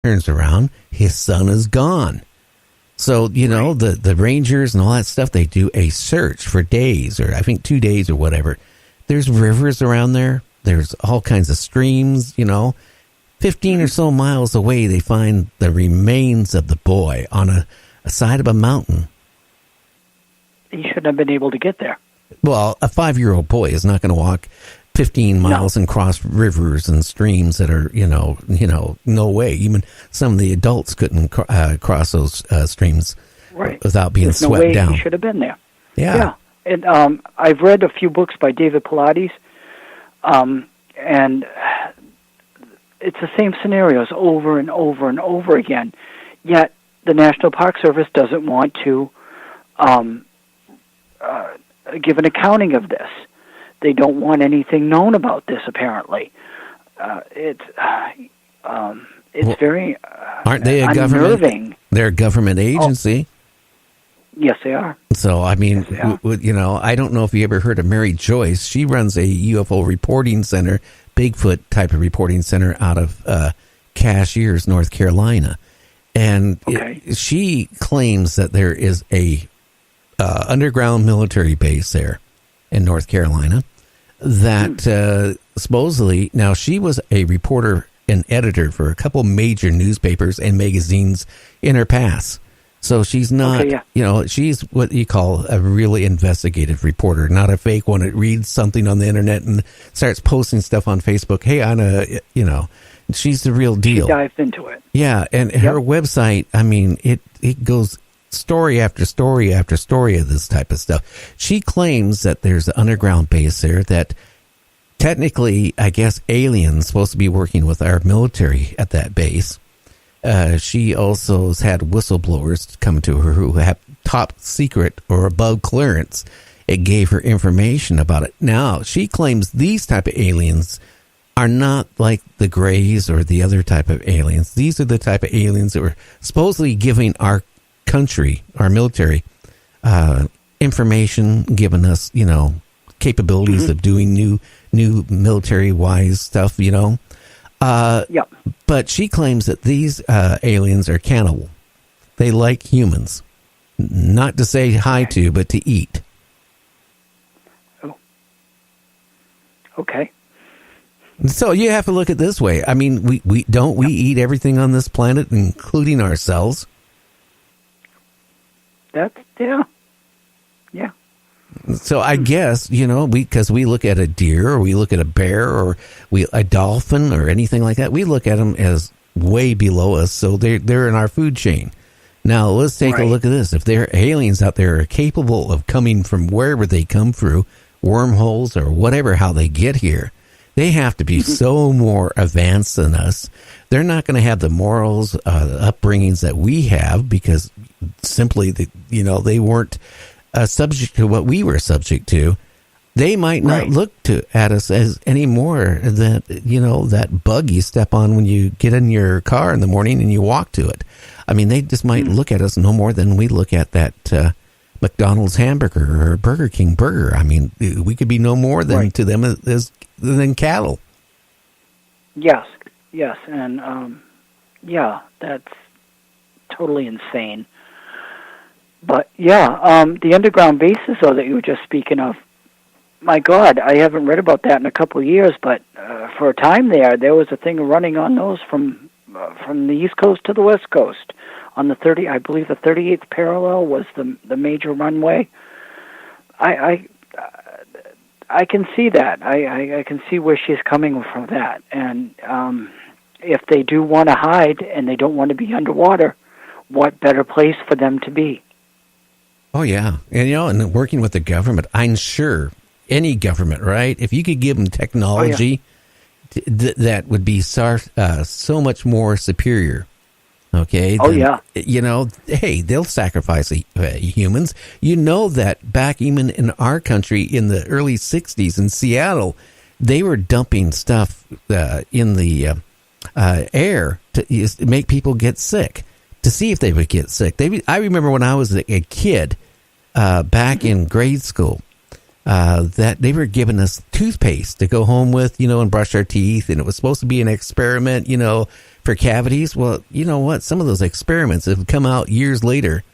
turns around, his son is gone. So, the rangers and all that stuff, they do a search for days, or I think 2 days or whatever. There's rivers around there. There's all kinds of streams, 15 or so miles away, they find the remains of the boy on a side of a mountain. He shouldn't have been able to get there. Well, a 5-year-old boy is not going to walk 15 miles and cross rivers and streams that are, no way. Even some of the adults couldn't cross those streams without being swept down. He should have been there. Yeah. And I've read a few books by David Paulides, and it's the same scenarios over and over and over again. Yet the National Park Service doesn't want to give an accounting of this. They don't want anything known about this. Apparently, it's very aren't they a unnerving. Government? They're a government agency. Yes, they are. So, I mean, I don't know if you ever heard of Mary Joyce. She runs a UFO reporting center, Bigfoot type of reporting center out of Cashiers, North Carolina. And she claims that there is a underground military base there in North Carolina that supposedly, now she was a reporter and editor for a couple major newspapers and magazines in her past. So she's not, she's what you call a really investigative reporter, not a fake one that reads something on the internet and starts posting stuff on Facebook. Hey, Anna, she's the real deal. She dives into it. Yeah, and her website, I mean, it goes story after story after story of this type of stuff. She claims that there's an underground base there that technically, I guess, aliens supposed to be working with our military at that base. She also has had whistleblowers come to her who have top secret or above clearance. It gave her information about it. Now, she claims these type of aliens are not like the Greys or the other type of aliens. These are the type of aliens that were supposedly giving our country, our military, information, giving us, capabilities of doing new military-wise stuff, But she claims that these aliens are cannibal. They like humans. Not to say hi to, but to eat. Oh. Okay. So you have to look at it this way. I mean, we eat everything on this planet, including ourselves? Yeah. So I guess, because we look at a deer or we look at a bear or a dolphin or anything like that, we look at them as way below us. So they're in our food chain. Now, let's take a look at this. If there are aliens out there are capable of coming from wherever they come through, wormholes or whatever, how they get here, they have to be so more advanced than us. They're not going to have the morals, upbringings that we have because simply, they weren't subject to what we were subject to. They might not look at us as any more than, that bug you step on when you get in your car in the morning and you walk to it. I mean, they just might look at us no more than we look at that McDonald's hamburger or Burger King burger. I mean, we could be no more than to them than cattle. Yes, and that's totally insane. But the underground bases, though, that you were just speaking of, my God, I haven't read about that in a couple of years, but for a time there was a thing running on those from the East Coast to the West Coast. On the 38th parallel was the major runway. I can see that. I can see where she's coming from that. And if they do want to hide and they don't want to be underwater, what better place for them to be? Oh, yeah. And, and working with the government, I'm sure any government, right? If you could give them technology that would be so much more superior, okay? Hey, they'll sacrifice humans. That back even in our country in the early 60s in Seattle, they were dumping stuff in the air to make people get sick, to see if they would get sick. I remember when I was a kid back in grade school, that they were giving us toothpaste to go home with, and brush our teeth, and it was supposed to be an experiment, for cavities. Well, you know what? Some of those experiments have come out years later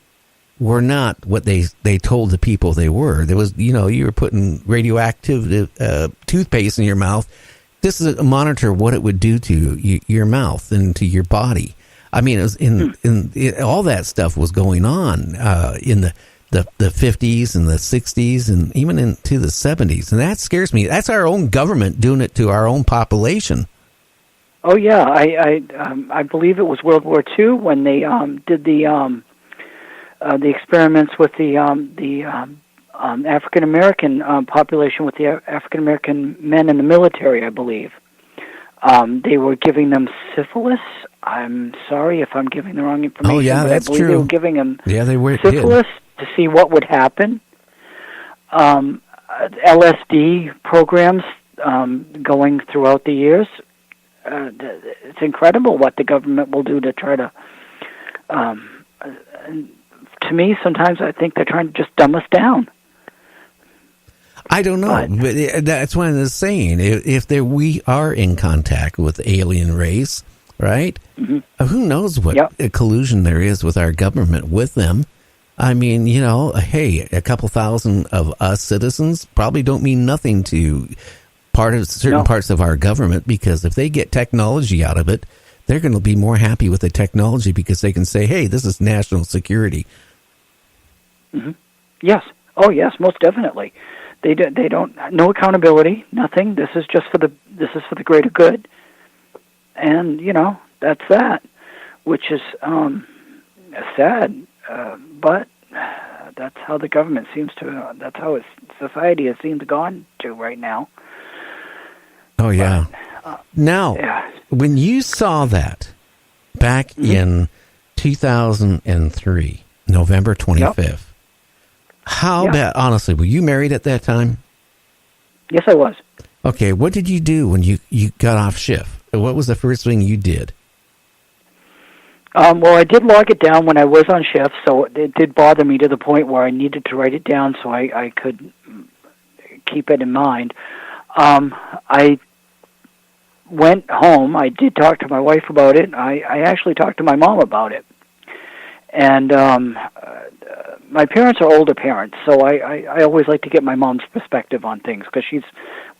were not what they told the people they were. There was, you were putting radioactive toothpaste in your mouth. This is a monitor what it would do to your mouth and to your body. I mean, it was all that stuff was going on in the 50s and the 60s and even into the 70s. And that scares me. That's our own government doing it to our own population. Oh, yeah. I believe it was World War II when they did the experiments with the African American population, with the African American men in the military, I believe. They were giving them syphilis. I'm sorry if I'm giving the wrong information. Oh, yeah, that's true. They were giving them syphilis to see what would happen. LSD programs going throughout the years. It's incredible what the government will do to try to... to me, sometimes I think they're trying to just dumb us down. I don't know, but that's what I was saying. If we are in contact with the alien race, right? Mm-hmm. Who knows what collusion there is with our government with them? I mean, hey, a couple thousand of us citizens probably don't mean nothing to certain parts of our government, because if they get technology out of it, they're going to be more happy with the technology because they can say, hey, this is national security. Mm-hmm. Yes. Oh, yes, most definitely. They don't, no accountability, nothing. This is for the greater good. And, that's that, which is sad. But that's how the government that's how society has seemed to gone to right now. Oh, yeah. Now, when you saw that back in 2003, November 25th, how bad, honestly, were you married at that time? Yes, I was. Okay, what did you do when you got off shift? What was the first thing you did? Well, I did log it down when I was on shift, so it did bother me to the point where I needed to write it down so I could keep it in mind. I went home. I did talk to my wife about it. I actually talked to my mom about it. And my parents are older parents, so I always like to get my mom's perspective on things, because she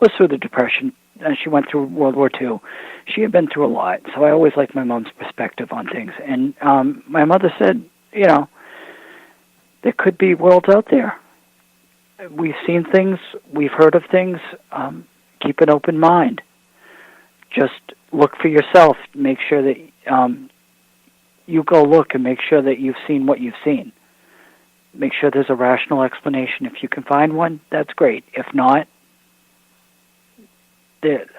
was through the Depression, and she went through World War II. She had been through a lot, so I always like my mom's perspective on things. And my mother said, there could be worlds out there. We've seen things, we've heard of things. Keep an open mind. Just look for yourself. Make sure that you go look and make sure that you've seen what you've seen. Make sure there's a rational explanation. If you can find one, that's great. If not,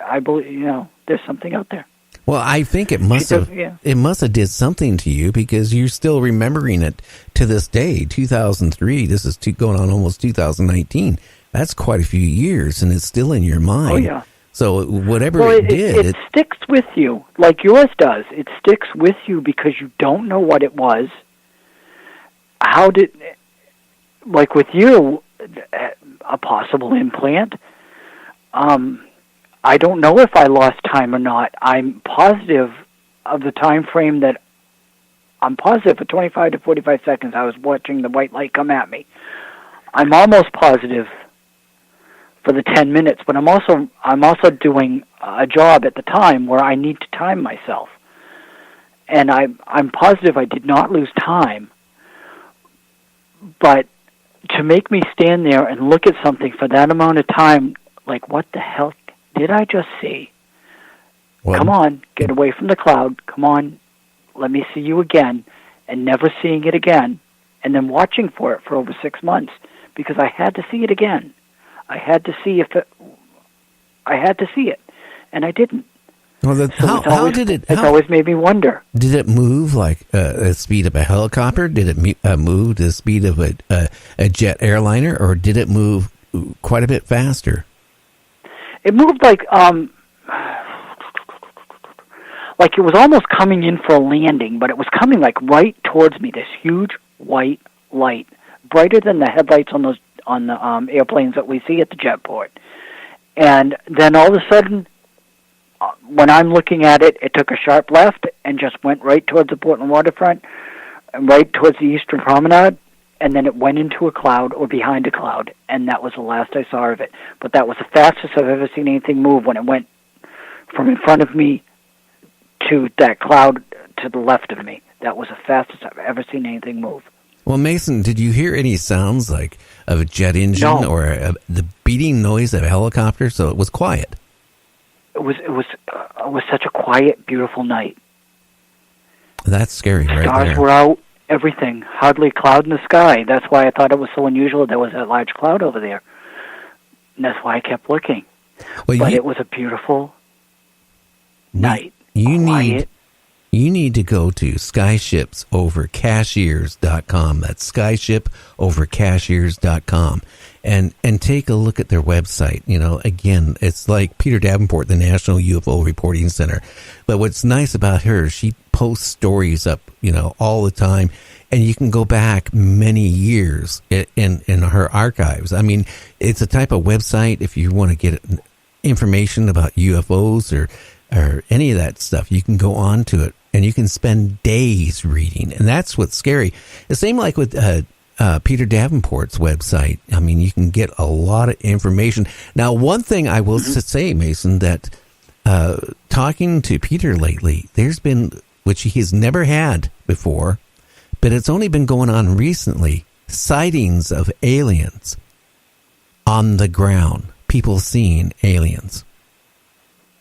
I believe there's something out there. Well, I think it must have did something to you, because you're still remembering it to this day. 2003. This is going on almost 2019. That's quite a few years, and it's still in your mind. Oh yeah. So whatever it did, it sticks with you, like yours does. It sticks with you because you don't know what it was. Like with you, a possible implant. I don't know if I lost time or not. I'm positive of the time frame that I'm positive for 25 to 45 seconds I was watching the white light come at me. I'm almost positive for the 10 minutes, but I'm also doing a job at the time where I need to time myself. And I'm positive I did not lose time. But to make me stand there and look at something for that amount of time, like, what the hell did I just see? Well, come on, get away from the cloud. Come on, let me see you again, and never seeing it again, and then watching for it for over 6 months, because I had to see it again. I had to see I had to see it, and I didn't. Well, how did it? It's always made me wonder. Did it move like the speed of a helicopter? Did it move the speed of a jet airliner, or did it move quite a bit faster? It moved like it was almost coming in for a landing, but it was coming like right towards me. This huge white light, brighter than the headlights on on the airplanes that we see at the jetport. And then all of a sudden, when I'm looking at it, it took a sharp left and just went right towards the Portland waterfront, and right towards the Eastern Promenade, and then it went into a cloud or behind a cloud, and that was the last I saw of it. But that was the fastest I've ever seen anything move, when it went from in front of me to that cloud to the left of me. That was the fastest I've ever seen anything move. Well, Mason, did you hear any sounds like of a jet engine No. or the beating noise of a helicopter? So it was quiet. It was such a quiet, beautiful night. That's scary, right Stars there. were out, everything, hardly a cloud in the sky. That's why I thought it was so unusual there was that large cloud over there. And that's why I kept looking. Well, But it was a beautiful night. You quiet. need to go to skyshipsovercashiers.com. That's skyship-over-cashiers.com and take a look at their website. You know, again, it's like Peter Davenport, the National UFO Reporting Center. But what's nice about her, she posts stories up, you know, all the time, and you can go back many years in her archives. I mean, it's a type of website, if you want to get information about UFOs or any of that stuff, you can go on to it and you can spend days reading. And that's what's scary. The same like with Peter Davenport's website. I mean, you can get a lot of information. Now, one thing I will say, Mason, that talking to Peter lately, there's been, which he has never had before, but it's only been going on recently, sightings of aliens on the ground, people seeing aliens.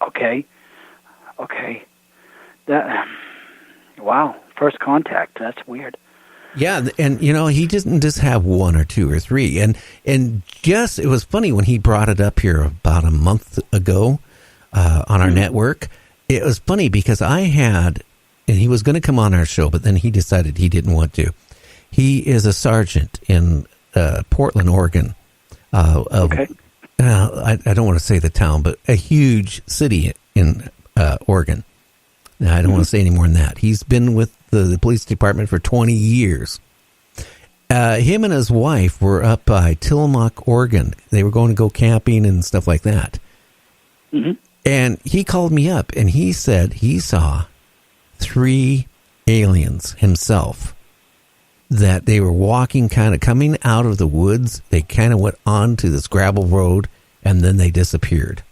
Okay. Wow, first contact. That's weird. Yeah, and you know, he didn't just have one or two or three. And just, it was funny when he brought it up here about a month ago on our network. It was funny because and he was going to come on our show, but then he decided he didn't want to. He is a sergeant in Portland, Oregon. Okay. I don't want to say the town, but a huge city in Oregon. Now, I don't want to say any more than that. He's been with the police department for 20 years. Him and his wife were up by Tillamook, Oregon. They were going to go camping and stuff like that. Mm-hmm. And he called me up, and he said he saw 3 aliens himself, that they were walking, kind of coming out of the woods. They kind of went onto this gravel road, and then they disappeared.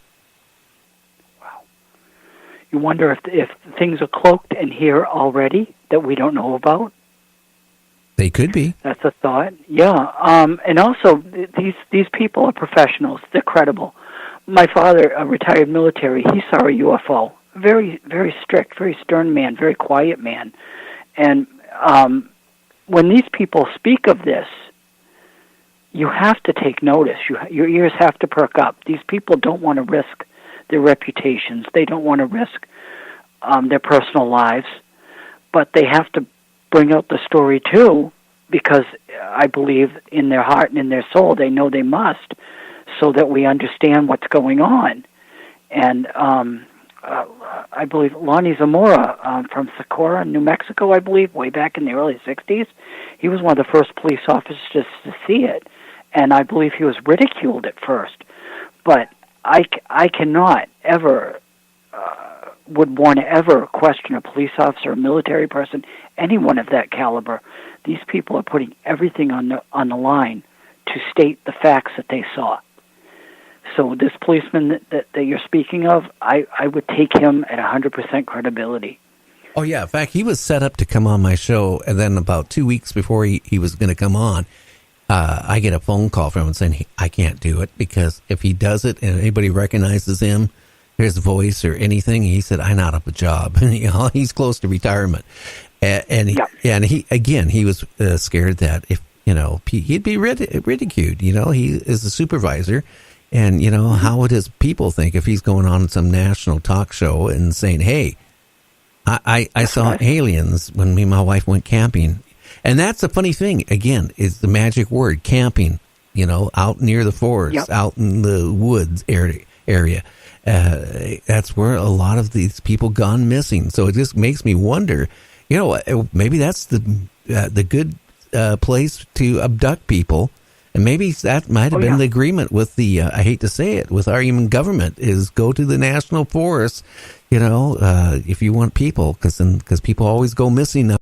You wonder if things are cloaked in here already that we don't know about. They could be. That's a thought. Yeah. And also, these people are professionals. They're credible. My father, a retired military, he saw a UFO. Very, very strict, very stern man, very quiet man. And when these people speak of this, you have to take notice. Your ears have to perk up. These people don't want to risk their reputations. They don't want to risk their personal lives, but they have to bring out the story too, because I believe in their heart and in their soul they know they must, so that we understand what's going on. And I believe Lonnie Zamora from Socorro, New Mexico, I believe, way back in the early 60s, he was one of the first police officers to see it, and I believe he was ridiculed at first. But I cannot ever, would want to ever question a police officer, a military person, anyone of that caliber. These people are putting everything on the line to state the facts that they saw. So this policeman that you're speaking of, I would take him at 100% credibility. Oh, yeah. In fact, he was set up to come on my show, and then about 2 weeks before he was going to come on, I get a phone call from him saying, I can't do it, because if he does it and anybody recognizes him, his voice or anything, he said, I'm out of a job. You know, he's close to retirement. And he was scared that if, you know, he'd be ridiculed. You know, he is a supervisor. And, you know, how would his people think if he's going on some national talk show and saying, hey, I saw aliens when me and my wife went camping. And that's the funny thing, again, is the magic word, camping, you know, out near the forest, out in the woods area. That's where a lot of these people gone missing. So it just makes me wonder, you know, maybe that's the good place to abduct people And maybe that might have been the agreement with the, I hate to say it, with our human government, is go to the national forest, if you want people, because people always go missing